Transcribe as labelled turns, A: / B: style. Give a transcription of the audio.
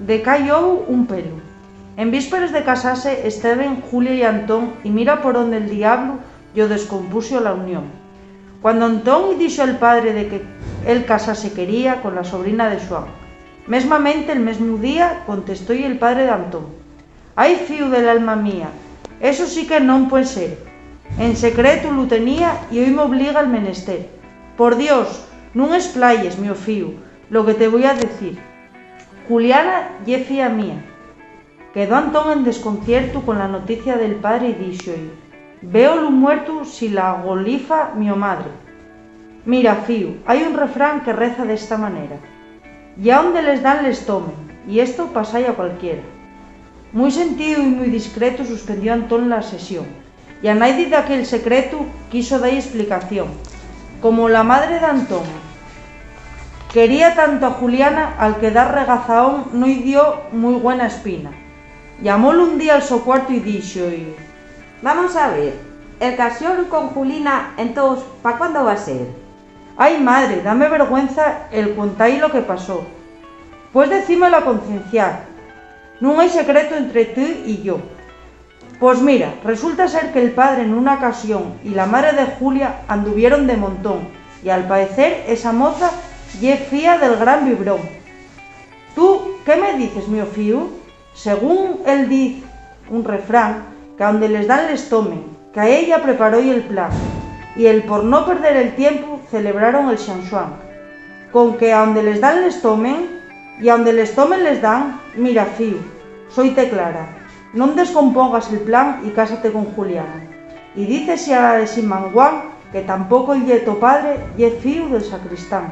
A: decayó un pelo. En vísperas de casarse estaban Julia y Antón y mira por donde el diablo yo descompuso la unión. Cuando Antón dijo al padre de que él casase quería con la sobrina de Xuan, mesmamente el mesmo día contestó y el padre de Antón: «Ay, fíu del alma mía, eso sí que non puede ser. En secreto lo tenía y hoy me obliga al menester. Por Dios, nun esplayes, mío fíu, lo que te voy a decir. Juliana ye fía mía». Quedó Antón en desconcierto con la noticia del padre y díxolle: «Veo lo muerto si la golifa mio madre». Mira, fíu, hay un refrán que reza de esta manera: «Y a donde les dan les tomen», y esto pasa a cualquiera. Muy sentido y muy discreto suspendió Antón la sesión, y a nadie de aquel secreto quiso dar explicación. Como la madre de Antón quería tanto a Juliana, al quedar regazaón no y dio muy buena espina. Llamólo un día al so cuarto y díxolle:
B: «Vamos a ver, el casión con Julina, entonces, ¿pa' cuándo va a ser?»
A: «Ay, madre, dame vergüenza el contai lo que pasó. Pues decímelo a concienciar. No hay secreto entre tú y yo». Pues mira, resulta ser que el padre en una ocasión y la madre de Julia anduvieron de montón, y al parecer esa moza ye fía del gran Vibrón. ¿Tú qué me dices, mío fíu? Según él dice un refrán, que a donde les dan les tomen, que a ella preparó y el plan, y el por no perder el tiempo celebraron el San Xuan. Con que a donde les dan les tomen, y a donde les tomen les dan, mira fíu, soite clara, non descompongas el plan y cásate con Juliana. Y dícese a la de Simanguán que tampoco el yeto padre ye fíu del sacristán.